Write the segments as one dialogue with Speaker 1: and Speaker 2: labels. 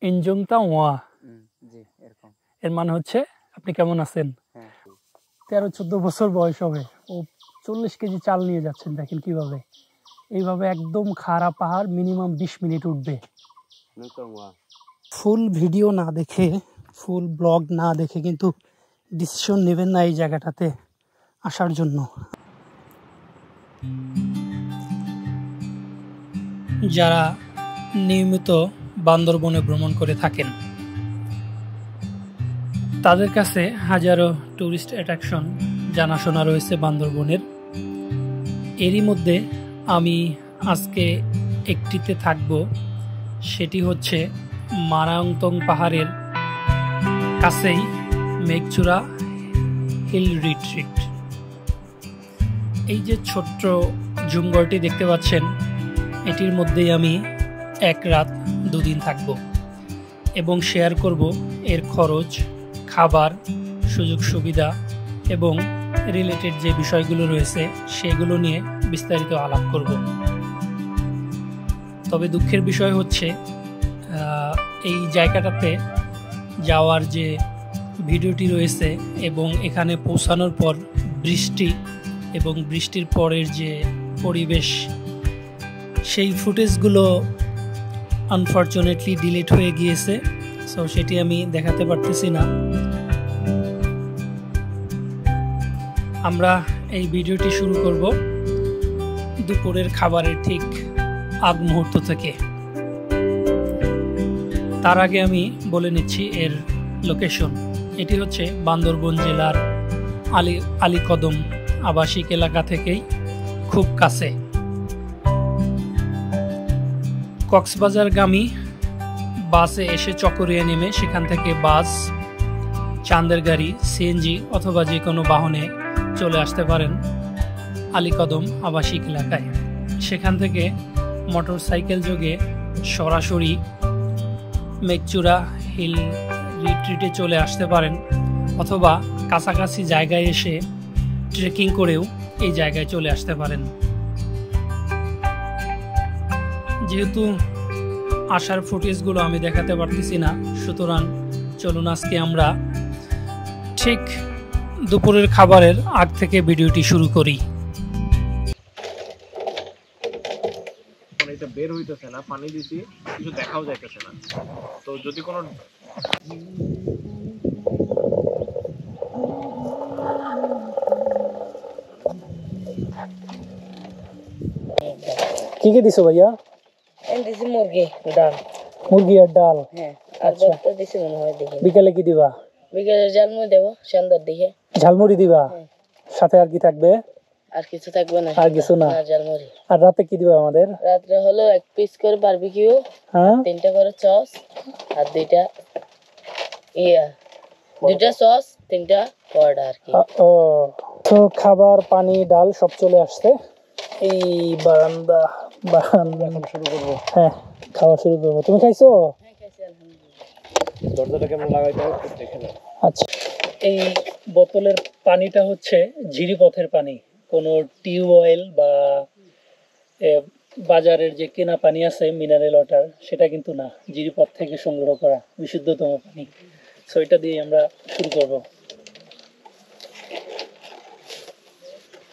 Speaker 1: ইনজংতা ওয়া।
Speaker 2: জি এরকম।
Speaker 1: এর মানে হচ্ছে আপনি কেমন আছেন। 13-14 বছর বয়স হবে, ও 40 কেজি চাল নিয়ে যাচ্ছেন। দেখেন কিভাবে, এইভাবে একদম খাড়া পাহাড় মিনিমাম 20 মিনিট উঠবে। ফুল ভিডিও না দেখে, ফুল ব্লগ না দেখে কিন্তু ডিসিশন নেবেন না এই জায়গাটাতে আসার জন্য। যারা নিয়মিত বান্দরবনে ভ্রমণ করে থাকেন তাদের কাছে হাজারো টুরিস্ট অ্যাট্রাকশন জানাশোনা রয়েছে বান্দরবনের। এরই মধ্যে আমি আজকে একটিতে থাকব, সেটি হচ্ছে মারাংতং পাহাড়ের কাছেই মেঘচূড়া হিল রিট্রিট। এই যে ছোট্ট ঝুমঘরটি দেখতে পাচ্ছেন, এটির মধ্যেই আমি 1 রাত 2 দিন থাকব এবং শেয়ার করব এর খরচ, খাবার, সুযোগ সুবিধা এবং রিলেটেড যে বিষয়গুলো রয়েছে সেগুলো নিয়ে বিস্তারিত আলাপ করব। তবে দুঃখের বিষয় হচ্ছে এই জায়গাটাতে যাওয়ার যে ভিডিওটি রয়েছে এবং এখানে পৌঁছানোর পর বৃষ্টি এবং বৃষ্টির পরের যে পরিবেশ, সেই ফুটেজগুলো আনফরচুনেটলি ডিলিট হয়ে গিয়েছে। সো সেটি আমি দেখাতে পারতেছি না। আমরা এই ভিডিওটি শুরু করব দুপুরের খাবারের ঠিক আগ মুহূর্ত থেকে। তার আগে আমি বলে নিচ্ছি এর লোকেশন। এটি হচ্ছে বান্দরবন জেলার আলীকদম আবাসিক এলাকা থেকেই খুব কাছে। কক্সবাজারগামী বাসে এসে চকরিয়া নেমে সেখান থেকে বাস, চাঁদের গাড়ি, সিএনজি অথবা যে কোনো বাহনে চলে আসতে পারেন আলীকদম আবাসিক এলাকায়। সেখান থেকে মোটর সাইকেল যোগে সরাসরি মেঘচূড়া হিল রিট্রিটে চলে আসতে পারেন, অথবা কাছাকাছি জায়গায় এসে ট্রেকিং করেও এই জায়গায় চলে আসতে পারেন। যেহেতু আসার ফুটেজগুলো আমি দেখাতে পারতেছি না, সুতরাং চলুন আজকে আমরা ঠিক দুপুরের খাবারের আগ থেকে ভিডিওটি শুরু করি।
Speaker 3: এটা বের হইতেছে না, পানি দিছি, কিছু দেখাও যাইতেছে না। তো যদি কোনো
Speaker 1: কি কি দিছো ভাইয়া?
Speaker 2: দিছি মুরগি ডাল।
Speaker 1: মুরগি আর ডাল।
Speaker 2: হ্যাঁ, আর ভর্তা দিছি মনে হয়। দেখি
Speaker 1: বিকালে কি দিবা?
Speaker 2: বিকালে ঝালমুড়ি দেবো সন্ধ্যার দিকে।
Speaker 1: ঝালমুড়ি দিবা? সাথে আর কি থাকবে?
Speaker 2: আর কিছু থাকবে না।
Speaker 1: আর কিছু না?
Speaker 2: ঝালমুড়ি।
Speaker 1: আর রাতে কি দিবা আমাদের?
Speaker 2: রাত্রে হলো 1 পিস করে বারবিকিউ,
Speaker 1: হ্যাঁ,
Speaker 2: 3টা করে সস, আর 2টা সস, 3টা পরোটা আর কি।
Speaker 1: ও, তো খাবার, পানি, ডাল সব চলে আসছে। এই বারান্দা এখন শুরু করবো। হ্যাঁ, খাওয়া শুরু করবো। তুমি খাইছো?
Speaker 2: হ্যাঁ, খাইছি আলহামদুলিল্লাহ।
Speaker 3: দরজাটা কেমন লাগাইতে হয় দেখে নাও।
Speaker 1: আচ্ছা, এই বোতলের পানিটা হচ্ছে ঝিরিপথের পানি, কোনো টিউবওয়েল বা বাজারের যে কেনা পানি আছে মিনারেল ওয়াটার, সেটা কিন্তু না, ঝিরিপথ থেকে সংগ্রহ করা বিশুদ্ধতম পানি। সো এটা দিয়ে আমরা শুরু করব।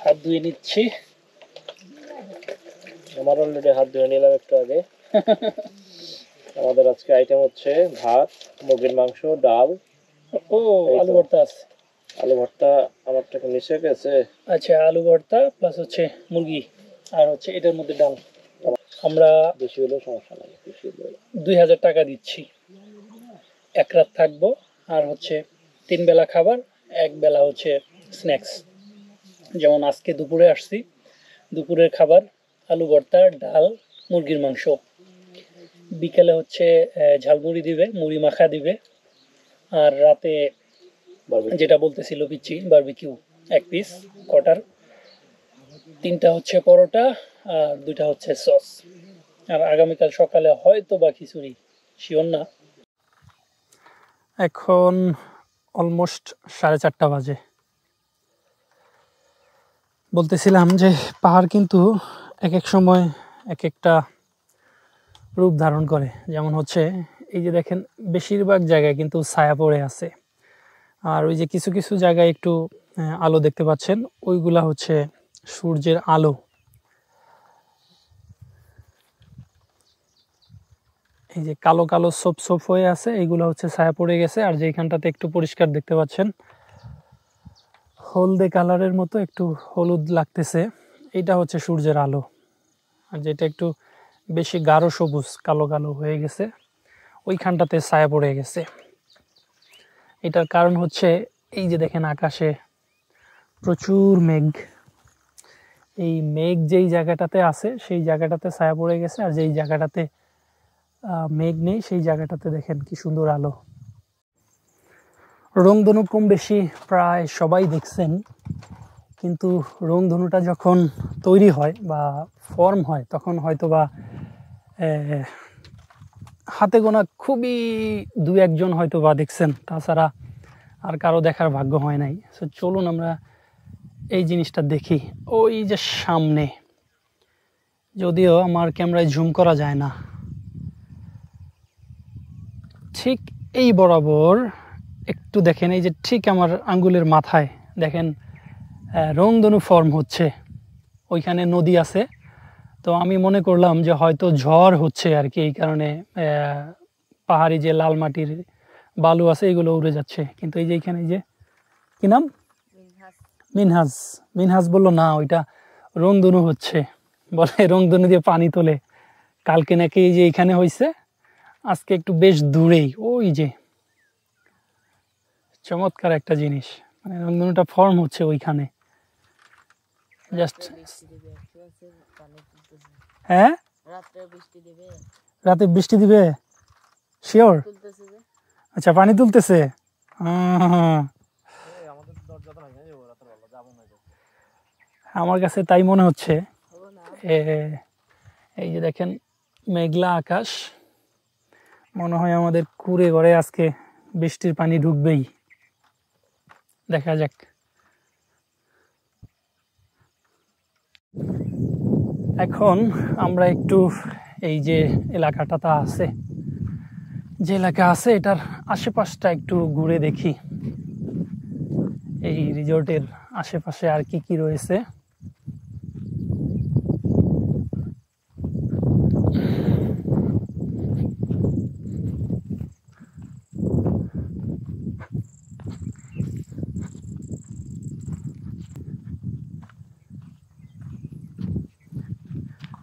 Speaker 1: হাত ধুয়ে নিচ্ছি।
Speaker 3: আমার অলরেডি হাত ধুয়ে নিলাম একটু আগে। আমাদের আজকে আইটেম হচ্ছে ভাত, মুরগির মাংস, ডাল,
Speaker 1: ও আলু ভর্তা আছে।
Speaker 3: আলু ভর্তা আমারটাকে মিশে গেছে।
Speaker 1: আচ্ছা, আলু ভর্তা প্লাস হচ্ছে মুরগি আর হচ্ছে এটার মধ্যে ডাল। আমরা
Speaker 3: বেশি হলেও সমস্যা নাই,
Speaker 1: 2000 টাকা দিচ্ছি। 1 রাত থাকবো, আর হচ্ছে 3 বেলা খাবার, 1 বেলা হচ্ছে স্ন্যাক্স। যেমন আজকে দুপুরে আসছি, দুপুরের খাবার আলু ভর্তা, ডাল, মুরগির মাংস। বিকেলে হচ্ছে ঝালমুড়ি দিবে, মুড়ি মাখা দিবে, আর রাতে যেটা বলতেছিল পিচ্ছি বারবিকিউ 1 পিস কটার, 3টা হচ্ছে পরোটা আর 2টা হচ্ছে সস। আর আগামীকাল সকালে হয়তো বা খিচুড়ি, শিওর না। এখন অলমোস্ট 4:30 বাজে। বলতেছিলাম যে পাহাড় কিন্তু এক এক সময় এক একটা রূপ ধারণ করে। যেমন হচ্ছে এই যে দেখেন বেশিরভাগ জায়গায় কিন্তু ছায়া পড়ে আছে, আর ওই যে কিছু কিছু জায়গায় একটু আলো দেখতে পাচ্ছেন, ওইগুলা হচ্ছে সূর্যের আলো। এই যে কালো কালো সোপ সোপ হয়ে আছে, এইগুলো হচ্ছে ছায়া পড়ে গেছে। আর যেখানটাতে একটু পরিষ্কার দেখতে পাচ্ছেন, হলদে কালারের মতো একটু হলুদ লাগতেছে, এটা হচ্ছে সূর্যের আলো। আর যেটা একটু বেশি গাঢ় সবুজ কালো কালো হয়ে গেছে, ওইখানটাতে ছায়া পড়ে গেছে। এটার কারণ হচ্ছে এই যে দেখেন আকাশে প্রচুর মেঘ, এই মেঘ যেই জায়গাটাতে আছে সেই জায়গাটাতে ছায়া পড়ে গেছে, আর যেই জায়গাটাতে মেঘ নেই সেই জায়গাটাতে দেখেন কি সুন্দর আলো। রংধনু কম বেশি প্রায় সবাই দেখছেন, কিন্তু রংধনুটা যখন তৈরি হয় বা ফর্ম হয় তখন হয়তো বা হাতে গোনা খুবই দু একজন হয়তো বা দেখছেন, তাছাড়া আর কারো দেখার ভাগ্য হয় নাই। সো চলুন আমরা এই জিনিসটা দেখি। ওই যে সামনে, যদিও আমার ক্যামেরায় জুম করা যায় না, ঠিক এই বরাবর একটু দেখেন, এই যে ঠিক আমার আঙ্গুলের মাথায় দেখেন রংধনু ফর্ম হচ্ছে। ওইখানে নদী আছে, তো আমি মনে করলাম যে হয়তো ঝড় হচ্ছে আর কি, এই কারণে পাহাড়ি যে লাল মাটির বালু আছে এগুলো উড়ে যাচ্ছে। কিন্তু এই যে এখানে যে কি নাম, মিনহাজ, মিনহাজ বললো না ওইটা রংধনু হচ্ছে, বলে রংধনু দিয়ে পানি তোলে। কালকে নাকি এই যে এখানে হয়েছে, আজকে একটু বেশ দূরেই, ওই যে চমৎকার একটা জিনিস, মানে রংধনুটা ফর্ম হচ্ছে ওইখানে জাস্ট। হ্যাঁ রাতে বৃষ্টি দিবে শিওর? আচ্ছা পানি তুলতেছে, আমার কাছে তাই মনে হচ্ছে। এই যে দেখেন মেঘলা আকাশ, মনে হয় আমাদের কুড়ে ঘরে আজকে বৃষ্টির পানি ঢুকবেই, দেখা যাক। এখন আমরা একটু এই যে এলাকাটা আছে, যে এলাকা আছে এটার আশেপাশটা একটু ঘুরে দেখি, এই রিসোর্টের আশেপাশে আর কি কি রয়েছে।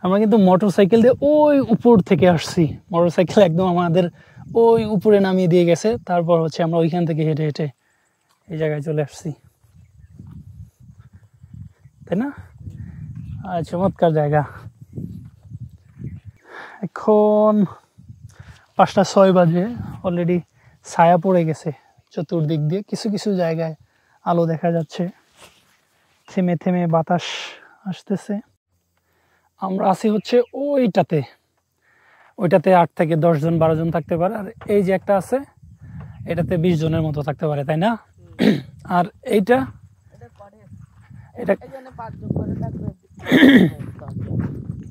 Speaker 1: আমরা কিন্তু মোটরসাইকেল দিয়ে ওই উপর থেকে আসছি, মোটরসাইকেল একদম আমাদের ওই উপরে নামিয়ে দিয়ে গেছে, তারপর হচ্ছে আমরা ওইখান থেকে হেঁটে হেঁটে এই জায়গায় চলে আসছি, তাই না? আর চমৎকার জায়গা। এখন 5:06 বাজে, অলরেডি ছায়া পড়ে গেছে চতুর্দিক দিয়ে, কিছু কিছু জায়গায় আলো দেখা যাচ্ছে, থেমে থেমে বাতাস আসতেছে। আমরা আছি হচ্ছে ওইটাতে, ওইটাতে 8 থেকে 10 জন 12 জন থাকতে পারে, আর এই যে একটা আছে এটাতে 20 জনের মতো থাকতে পারে, তাই না? আর এইটা এটা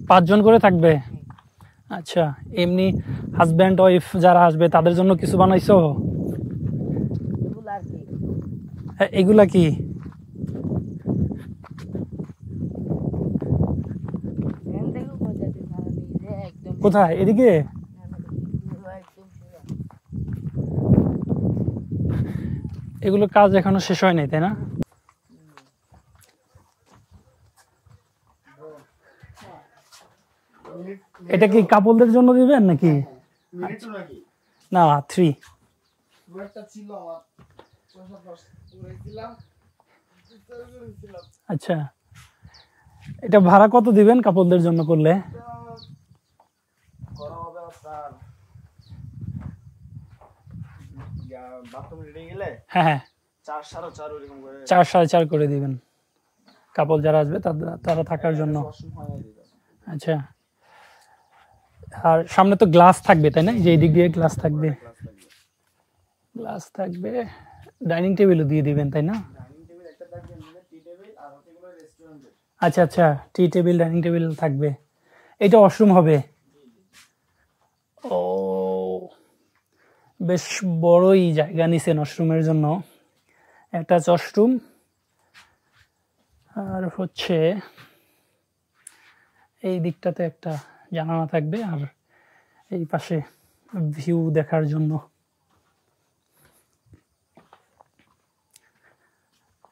Speaker 1: 5 জন করে থাকবে। আচ্ছা, এমনি হাজব্যান্ড ওয়াইফ যারা আসবে তাদের জন্য কিছু বানাইছো? এগুলা কি? কোথায়? এদিকে? এগুলো কাজ এখনো শেষ হয় নাই, তাই না? এটা কি কাপলদের জন্য দিবেন নাকি? না 3। আচ্ছা, এটা ভাড়া কত দিবেন কাপলদের জন্য করলে? হ্যাঁ 4-4.5 করে দিবেন কাপল যারা আসবে তারা থাকার জন্য। আচ্ছা, আর সামনে তো গ্লাস থাকবে, তাই না? যে এই দিক দিয়ে গ্লাস থাকবে, গ্লাস থাকবে, ডাইনিং টেবিলও দিয়ে দিবেন, তাই না? আচ্ছা আচ্ছা, টি টেবিল ডাইনিং টেবিল থাকবে। এটা ওয়াশরুম হবে? ও বেশ বড়ই জায়গা নিছেন ওয়াশরুমের জন্য, একটা ওয়াশরুম আর হচ্ছে এই দিকটাতে একটা জানালা থাকবে আর এই পাশে ভিউ দেখার জন্য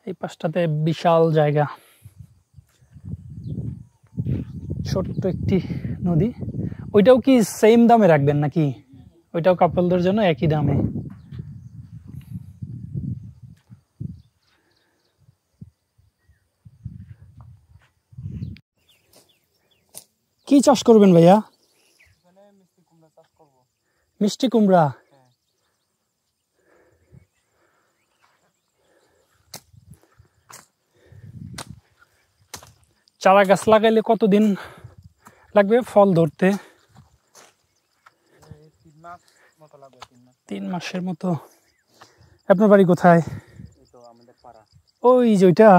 Speaker 1: এই পাশটাতে বিশাল জায়গা, ছোট্ট একটি নদী। ওইটাও কি সেম দামে রাখবেন নাকি? ওইটাও কাপলদের জন্য একই দামে? কি চাষ করবেন ভাইয়া? মিষ্টি কুমড়া। চারা গাছ লাগাইলে কতদিন লাগবে ফল ধরতে? 3 মাসের মতো। আপনার বাড়ি কোথায়? ওই যে ওইটা।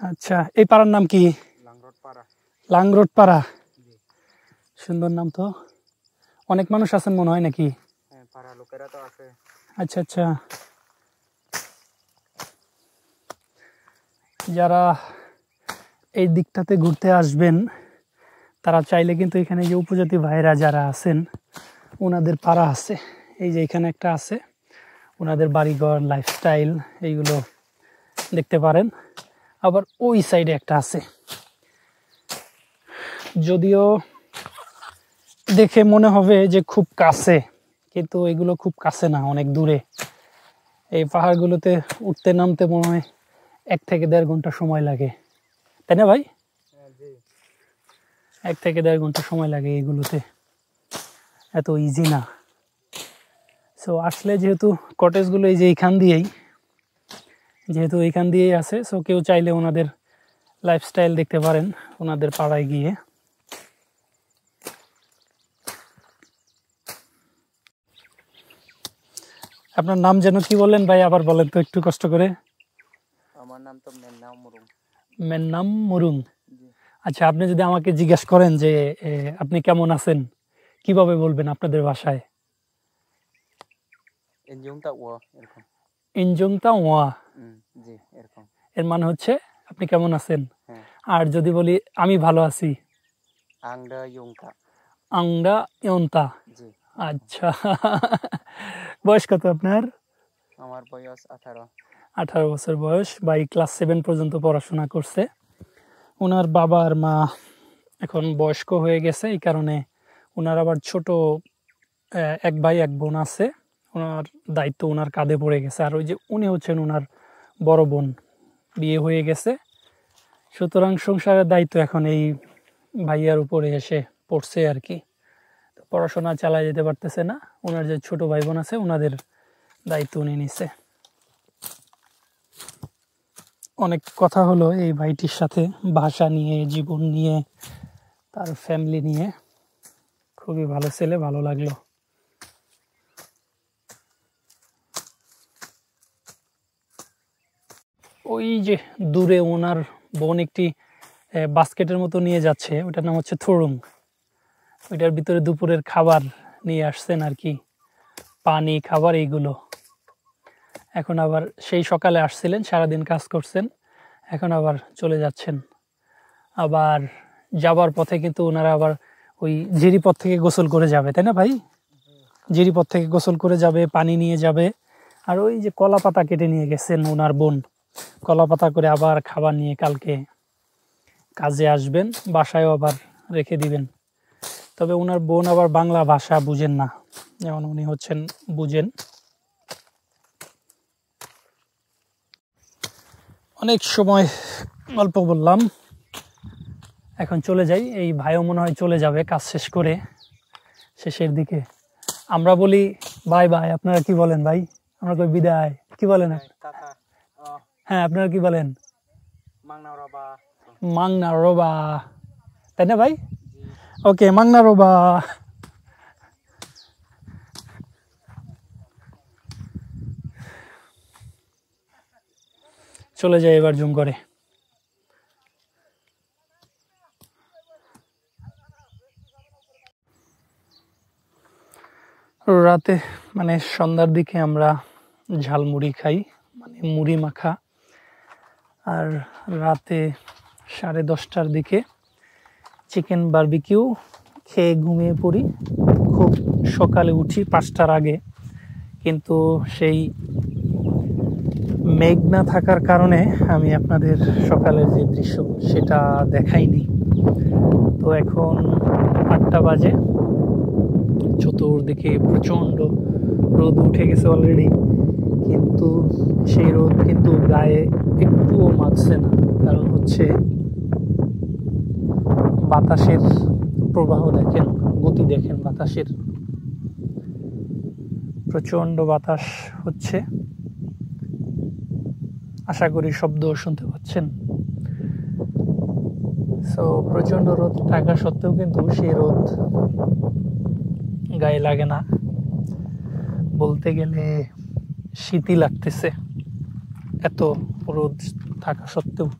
Speaker 1: আচ্ছা, এই পাড়ার নাম কি? লাংরোড পাড়া। সুন্দর নাম তো। অনেক মানুষ আছেন মনে হয় নাকি? আচ্ছা আচ্ছা। যারা এই দিকটাতে ঘুরতে আসবেন তারা চাইলে কিন্তু এখানে যে উপজাতি ভাইরা যারা আছেন ওনাদের পাড়া আছে, এই যে এখানে একটা আছে, ওনাদের বাড়িঘর লাইফস্টাইল এইগুলো দেখতে পারেন। আবার ওই সাইডে একটা আছে, যদিও দেখে মনে হবে যে খুব কাছে, কিন্তু এগুলো খুব কাছে না, অনেক দূরে। এই পাহাড়গুলোতে উঠতে নামতে মনে হয় 1 থেকে 1.5 ঘন্টা সময় লাগে, তাই না ভাই? 1 থেকে 1.5 ঘন্টা সময় লাগে এইগুলোতে, এত ইজি না। সো আসলে যেহেতু কটেজগুলো এই যে এইখান দিয়েই আছে, সো কেউ চাইলে ওনাদের লাইফস্টাইল দেখতে পারেন ওনাদের পাড়ায় গিয়ে। আপনার নাম যেন কি বললেন ভাই, আবার বলেন তো একটু কষ্ট করে।
Speaker 4: আমার নাম তো মেন্নাম মুরুং।
Speaker 1: মেন্নাম মুরুং। আচ্ছা, আপনি যদি আমাকে জিজ্ঞেস করেন যে আপনি কেমন আছেন, কিভাবে বলবেন আপনাদের ভাষায়?
Speaker 4: এরকম।
Speaker 1: ইনজুংতা ওয়া।
Speaker 4: জি, এরকম।
Speaker 1: এর মানে হচ্ছে আপনি কেমন আছেন।
Speaker 4: হ্যাঁ।
Speaker 1: আর যদি বলি আমি ভালো আছি,
Speaker 4: আংডা ইয়ংতা।
Speaker 1: আংডা ইয়ন্তা।
Speaker 4: জি।
Speaker 1: আচ্ছা। বয়স কত আপনার?
Speaker 4: আমার বয়স 18।
Speaker 1: 18 বছর বয়স। ভাই ক্লাস 7 পর্যন্ত পড়াশোনা করছে। ওনার বাবা আর মা এখন বয়স্ক হয়ে গেছে, এই কারণে ওনার আবার ছোট এক ভাই এক বোন আছে, ওনার দায়িত্ব ওনার কাঁধে পড়ে গেছে। আর ওই যে উনি হচ্ছেন ওনার বড় বোন, বিয়ে হয়ে গেছে, সুতরাং সংসারের দায়িত্ব এখন এই ভাইয়ার উপরে এসে পড়ছে আর কি। পড়াশোনা চালায় যেতে পারতেছে না, ওনার যে ছোট ভাই বোন আছে ওনাদের দায়িত্ব উনি নিছে। অনেক কথা হলো এই ভাইটির সাথে ভাষা নিয়ে, জীবন নিয়ে, তার ফ্যামিলি নিয়ে। খুবই ভালো ছেলে, ভালো লাগলো। ওই যে দূরে ওনার বোন একটি বাস্কেটের মতো নিয়ে যাচ্ছে, ওটার নাম হচ্ছে থুরুং। ওইটার ভিতরে দুপুরের খাবার নিয়ে আসছেন আর কি, পানি, খাবার, এইগুলো। এখন আবার সেই সকালে আসছিলেন, সারাদিন কাজ করছেন, এখন আবার চলে যাচ্ছেন। আবার যাবার পথে কিন্তু ওনারা আবার ওই জিরিপথ থেকে গোসল করে যাবে, তাই না ভাই? জিরিপথ থেকে গোসল করে যাবে, পানি নিয়ে যাবে। আর ওই যে কলা পাতা কেটে নিয়ে গেছেন ওনার বোন, কলা পাতা করে আবার খাবার নিয়ে কালকে কাজে আসবেন, বাসায়ও আবার রেখে দিবেন। তবে ওনার বোন আবার বাংলা ভাষা বুঝেন না, যেমন উনি হচ্ছেন বুঝেন। অনেক সময় গল্প বললাম, এখন চলে যাই। এই ভাইও মনে হয় চলে যাবে কাজ শেষ করে, শেষের দিকে। আমরা বলি বাই বাই, আপনারা কি বলেন ভাই? আমরা কই বিদায়, কি বলেন? হ্যাঁ, আপনারা কি বলেন? মাংনা রোবা, তাই না ভাই? ওকে, মাংনা রোবা। চলে যায় এবার জুম করে। রাতে মানে সন্ধ্যার দিকে আমরা ঝালমুড়ি খাই, মানে মুড়ি মাখা। আর রাতে 10:30টার দিকে চিকেন বারবিকিউ খেয়ে ঘুমিয়ে পড়ি। খুব সকালে উঠি 5টার আগে, কিন্তু সেই মেঘ না থাকার কারণে আমি আপনাদের সকালের যে দৃশ্য সেটা দেখাইনি। তো এখন 8টা বাজে, চতুর্দিকে প্রচণ্ড রোদ উঠে গেছে অলরেডি, কিন্তু সেই রোদ কিন্তু গায়ে একটুও মাখছে না। কারণ হচ্ছে বাতাসের প্রবাহ দেখেন, গতি দেখেন বাতাসের, প্রচণ্ড বাতাস হচ্ছে। আশা করি শব্দ শুনতে পাচ্ছেন। সো প্রচণ্ড রোদ থাকা সত্ত্বেও কিন্তু সেই রোদ গায়ে লাগে না, বলতে গেলে শীতই লাগতেছে এত রোদ থাকা সত্ত্বেও।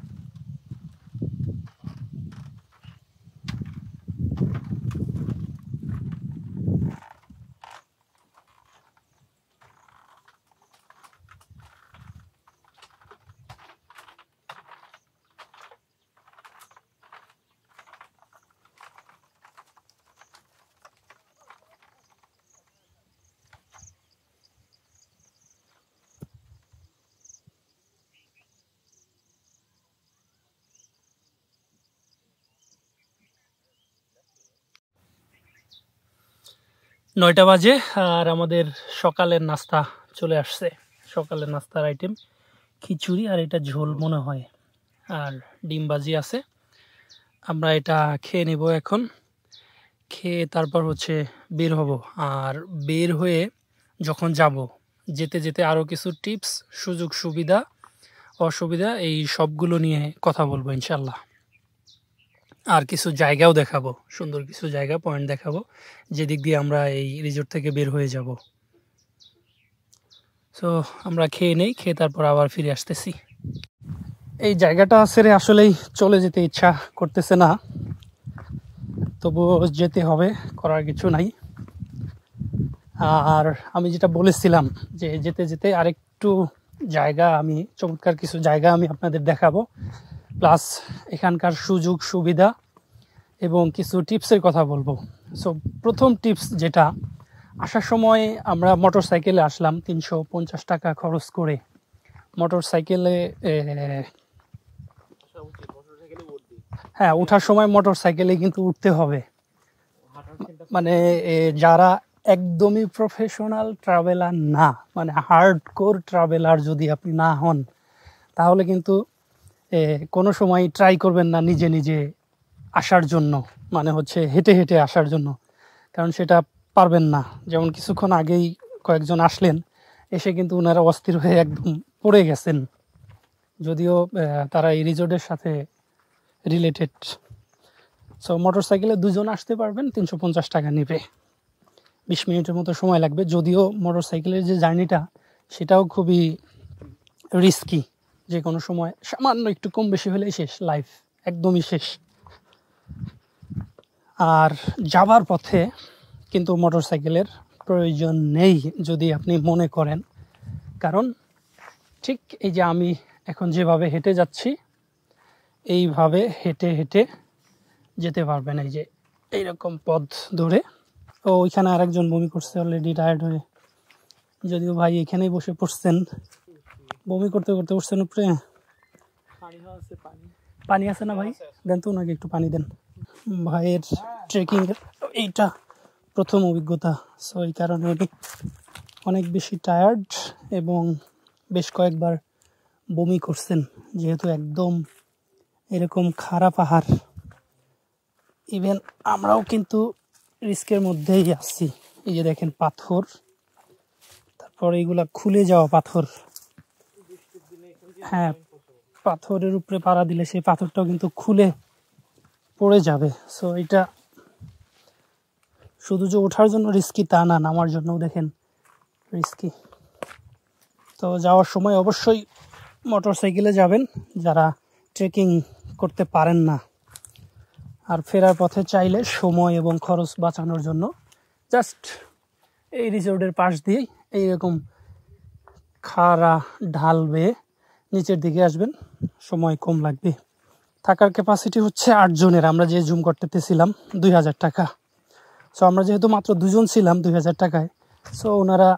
Speaker 1: নয়টা বাজে আর আমাদের সকালের নাস্তা চলে আসছে। সকালের নাস্তার আইটেম খিচুড়ি, আর এটা ঝোল মনে হয়, আর ডিম ভাজি আছে। আমরা এটা খেয়ে নেব এখন। খেয়ে তারপর হচ্ছে বের হব। আর বের হয়ে যখন যাব, যেতে যেতে আরও কিছু টিপস, সুযোগ সুবিধা অসুবিধা এই সবগুলো নিয়ে কথা বলবো ইনশাল্লাহ। আর কিছু জায়গাও দেখাবো, সুন্দর কিছু জায়গা পয়েন্ট দেখাবো যেদিক দিয়ে আমরা এই রিসোর্ট থেকে বের হয়ে যাব। সো আমরা খেয়ে নেই, খেয়ে তারপর আবার ফিরে আসতেছি। এই জায়গাটা ছেড়ে আসলেই চলে যেতে ইচ্ছা করতেছে না, তবুও যেতে হবে, করার কিছু নাই। আর আমি যেটা বলেছিলাম যে যেতে যেতে আরেকটু জায়গা, আমি চমৎকার কিছু জায়গা আমি আপনাদের দেখাবো, প্লাস এখানকার সুযোগ সুবিধা এবং কিছু টিপসের কথা বলবো। সো প্রথম টিপস যেটা, আসার সময় আমরা মোটর সাইকেলে আসলাম 350 টাকা খরচ করে। মোটর সাইকেলে হ্যাঁ, ওঠার সময় মোটর সাইকেলে কিন্তু উঠতে হবে। মানে যারা একদমই প্রফেশনাল ট্রাভেলার না, মানে হার্ডকোর ট্রাভেলার যদি আপনি না হন, তাহলে কিন্তু কোনো সময় ট্রাই করবেন না নিজে নিজে আসার জন্য, মানে হচ্ছে হেঁটে হেঁটে আসার জন্য, কারণ সেটা পারবেন না। যেমন কিছুক্ষণ আগেই কয়েকজন আসলেন, এসে কিন্তু ওনারা অস্থির হয়ে একদম পড়ে গেছেন, যদিও তারা এই রিসোর্টের সাথে রিলেটেড। সো মোটর সাইকেলে 2 জন আসতে পারবেন, 350 টাকা নেবে, 20 মিনিটের মতো সময় লাগবে। যদিও মোটর সাইকেলের যে জার্নিটা সেটাও খুবই রিস্কি, যে কোনো সময় সামান্য একটু কম বেশি হলেই শেষ, লাইফ একদমই শেষ। আর যাবার পথে কিন্তু মোটর সাইকেলের প্রয়োজন নেই যদি আপনি মনে করেন, কারণ ঠিক এই যে আমি এখন যেভাবে হেঁটে যাচ্ছি, এইভাবে হেঁটে হেঁটে যেতে পারবেন, এই যে এইরকম পথ ধরে। ও ওইখানে আরেকজন বমি করছে অলরেডি টায়ার্ড হয়ে, যদিও ভাই এখানেই বসে পড়ছেন, বমি করতে করতে উঠছেন উপরে। পানি আছে না ভাই? দেন তো ওনাকে একটু পানি দেন। ভাইয়ের ট্রেকিং এইটা প্রথম অভিজ্ঞতা, সো এই কারণে উনি অনেক বেশি টায়ার্ড এবং বেশ কয়েকবার বমি করছেন, যেহেতু একদম এরকম খাড়া পাহাড়। ইভেন আমরাও কিন্তু রিস্কের মধ্যেই আসছি। এই যে দেখেন পাথর, তারপর এইগুলা খুলে যাওয়া পাথর। হ্যাঁ, পাথরের উপরে পাড়া দিলে সেই পাথরটাও কিন্তু খুলে পড়ে যাবে। সো এটা শুধু যে ওঠার জন্য রিস্কি তা না, নামার জন্যও দেখেন রিস্কি। তো যাওয়ার সময় অবশ্যই মোটর সাইকেলে যাবেন যারা ট্রেকিং করতে পারেন না। আর ফেরার পথে চাইলে সময় এবং খরচ বাঁচানোর জন্য জাস্ট এই রিসোর্টের পাশ দিয়েই এইরকম খাড়া ঢাল বেয়ে নিচের দিকে আসবেন, সময় কম লাগবে। থাকার ক্যাপাসিটি হচ্ছে 8 জনের। আমরা যে জুম করতেছিলাম 2000 টাকা। সো আমরা যেহেতু মাত্র 2 জন ছিলাম 2000 টাকায়, সো ওনারা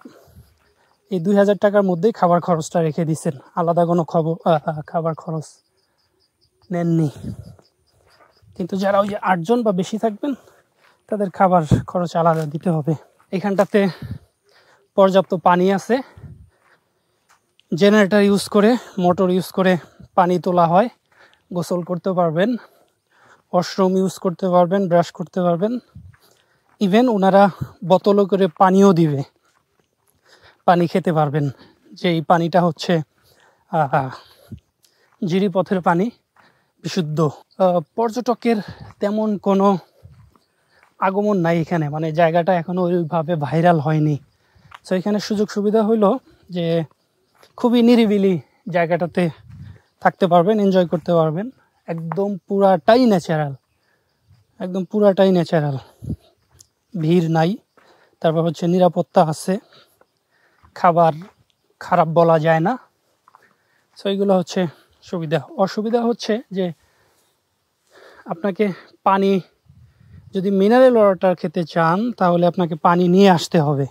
Speaker 1: এই 2000 টাকার মধ্যেই খাবার খরচটা রেখে দিচ্ছেন, আলাদা কোনো খাবার খরচ নেননি। কিন্তু যারা ওই যে 8 জন বা বেশি থাকবেন তাদের খাবার খরচ আলাদা দিতে হবে। এখানটাতে পর্যাপ্ত পানি আছে, জেনারেটর ইউজ করে, মোটর ইউজ করে পানি তোলা হয়। গোসল করতে পারবেন, ওয়াশরুম ইউজ করতে পারবেন, ব্রাশ করতে পারবেন। ইভেন ওনারা বোতলে করে পানিও দিবে, পানি খেতে পারবেন। যে এই পানিটা হচ্ছে জিরিপথের পানি, বিশুদ্ধ। পর্যটকের তেমন কোনো আগমন নাই এখানে, মানে জায়গাটা এখনো ওইভাবে ভাইরাল হয়নি। সো এখানে সুযোগ সুবিধা হইলো যে খুবই নিরিবিলি জায়গাটাতে থাকতে পারবেন, এনজয় করতে পারবেন। একদম পুরাটাই ন্যাচারাল, ভিড় নাই। তারপর হচ্ছে নিরাপত্তা আছে, খাবার খারাপ বলা যায় না। সো এইগুলো হচ্ছে সুবিধা। অসুবিধা হচ্ছে যে আপনাকে পানি, যদি মিনারেল ওয়াটার খেতে চান তাহলে আপনাকে পানি নিয়ে আসতে হবে।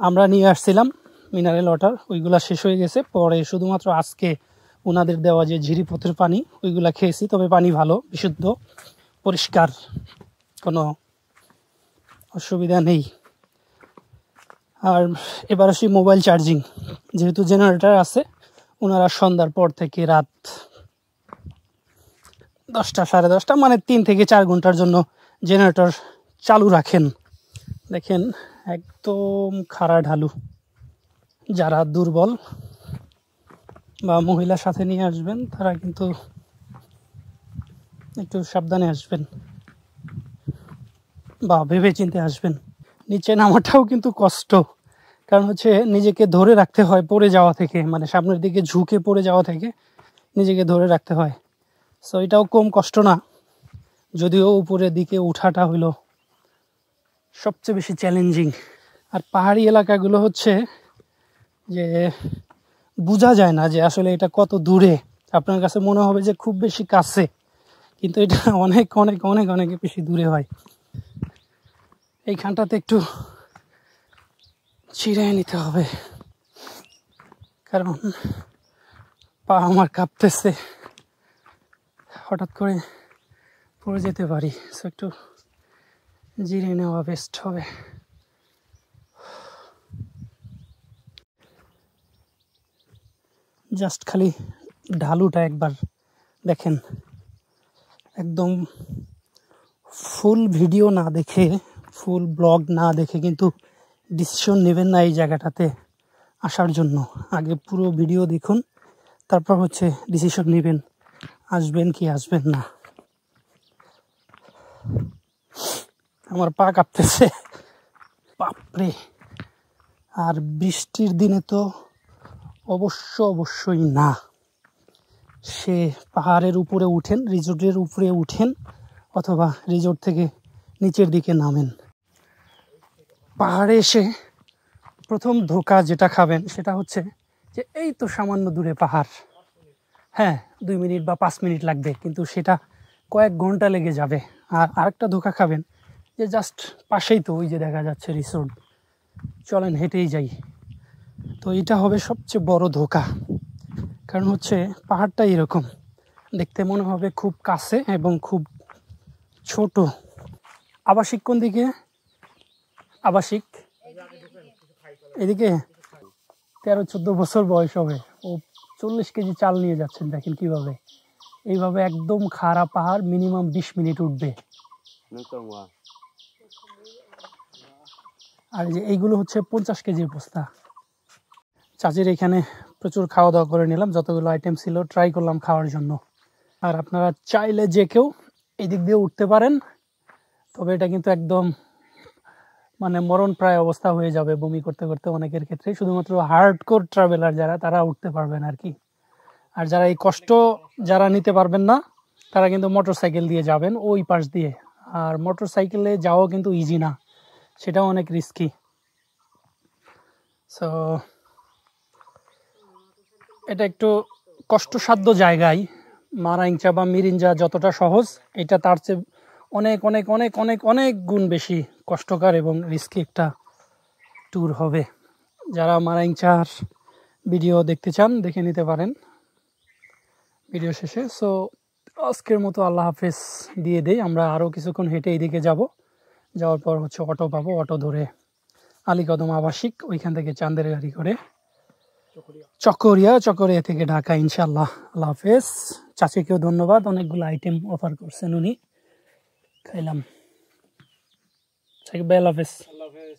Speaker 1: আমরা নিয়ে আসছিলাম মিনারেল ওয়াটার, ওইগুলা শেষ হয়ে গেছে। পরে শুধুমাত্র আজকে ওনাদের দেওয়া যে ঝিরিপথের পানি ওইগুলা খেয়েছি। তবে পানি ভালো, বিশুদ্ধ, পরিষ্কার, কোনো অসুবিধা নেই। আর এবার আসি মোবাইল চার্জিং। যেহেতু জেনারেটর আছে, ওনারা সন্ধ্যার পর থেকে রাত 10টা সাড়ে 10টা, মানে 3 থেকে 4 ঘন্টার জন্য জেনারেটর চালু রাখেন। দেখেন একদম খাড়া ঢালু। যারা দুর্বল বা মহিলা সাথে নিয়ে আসবেন তারা কিন্তু একটু সাবধানে আসবেন বা ভেবে চিন্তে আসবেন। নিচে নামাটাও কিন্তু কষ্ট, কারণ হচ্ছে নিজেকে ধরে রাখতে হয় পড়ে যাওয়া থেকে, মানে সামনের দিকে ঝুঁকে পড়ে যাওয়া থেকে নিজেকে ধরে রাখতে হয়। সো এটাও কম কষ্ট না, যদিও উপরের দিকে উঠাটা হইলো সবচেয়ে বেশি চ্যালেঞ্জিং। আর পাহাড়ি এলাকাগুলো হচ্ছে যে বোঝা যায় না যে আসলে এটা কত দূরে। আপনার কাছে মনে হবে যে খুব বেশি কাছে, কিন্তু এটা অনেক অনেক অনেক অনেক বেশি দূরে হয়। এইখানটাতে একটু ছিঁড়ে নিতে হবে, কারণ পা আমার কাঁপতেছে, হঠাৎ করে পড়ে যেতে পারি। সো একটু জিরে নেওয়া বেস্ট হবে। জাস্ট খালি ঢালুটা একবার দেখেন। একদম ফুল ভিডিও না দেখে, ফুল ব্লগ না দেখে কিন্তু ডিসিশন নেবেন না এই জায়গাটাতে আসার জন্য। আগে পুরো ভিডিও দেখুন, তারপর হচ্ছে ডিসিশন নেবেন আসবেন কি আসবেন না। আমার পা কাঁপতেছে, বাপরে। আর বৃষ্টির দিনে তো অবশ্যই না। সে পাহাড়ের উপরে উঠেন, রিসোর্টের উপরে উঠেন, অথবা রিসোর্ট থেকে নিচের দিকে নামেন। পাহাড়ে এসে প্রথম ধোঁকা যেটা খাবেন সেটা হচ্ছে যে এই তো সামান্য দূরে পাহাড়, হ্যাঁ 2 মিনিট বা 5 মিনিট লাগবে, কিন্তু সেটা কয়েক ঘন্টা লেগে যাবে। আর আরেকটা ধোঁকা খাবেন যে জাস্ট পাশেই তো ওই যে দেখা যাচ্ছে রিসোর্ট, চলেন হেঁটেই যাই। তো এটা হবে সবচেয়ে বড় ধোঁকা। কারণ হচ্ছে পাহাড়টা এরকম দেখতে মনে হবে খুব কাছে এবং খুব ছোট। আবাসিক কোন দিকে? আবাসিক এদিকে। 13-14 বছর বয়স হবে, ও 40 কেজি চাল নিয়ে যাচ্ছেন। দেখেন কিভাবে, এইভাবে একদম খাড়া পাহাড় মিনিমাম 20 মিনিট উঠবে। আর যে এইগুলো হচ্ছে 50 কেজির বস্তা। চাচির এখানে প্রচুর খাওয়া দাওয়া করে নিলাম, যতগুলো আইটেম ছিল ট্রাই করলাম খাওয়ার জন্য। আর আপনারা চাইলে যে কেউ এদিক দিয়ে উঠতে পারেন, তবে এটা কিন্তু একদম মানে মরণ প্রায় অবস্থা হয়ে যাবে বমি করতে করতে অনেকের ক্ষেত্রে। শুধুমাত্র হার্ডকোর ট্রাভেলার যারা, তারা উঠতে পারবেন আর কি। আর যারা এই কষ্ট যারা নিতে পারবেন না, তারা কিন্তু মোটর সাইকেল দিয়ে যাবেন ওই পাশ দিয়ে। আর মোটর সাইকেলে যাওয়া কিন্তু ইজি না, সেটাও অনেক রিস্কি। সো এটা একটু কষ্টসাধ্য জায়গায়। মারাইংচা বা মিরিঞ্জা যতটা সহজ, এটা তার চেয়ে অনেক অনেক অনেক অনেক অনেক গুণ বেশি কষ্টকর এবং রিস্কি একটা ট্যুর হবে। যারা মারাইংচার ভিডিও দেখতে চান দেখে নিতে পারেন ভিডিও শেষে। সো আজকের মতো আল্লাহ হাফেজ দিয়ে দেই। আমরা আরও কিছুক্ষণ হেঁটে এইদিকে যাব, যাওয়ার পর হচ্ছে অটো পাবো, অটো ধরে আলীকদম আবাসিক, ওইখান থেকে চাঁদের গাড়ি করে চকরিয়া থেকে ঢাকা ইনশাল্লাহ। আল্লাহ হাফেজ। চাচিকেও ধন্যবাদ, অনেকগুলো আইটেম অফার করছেন উনি, খাইলাম। আল্লাহ হাফেজ।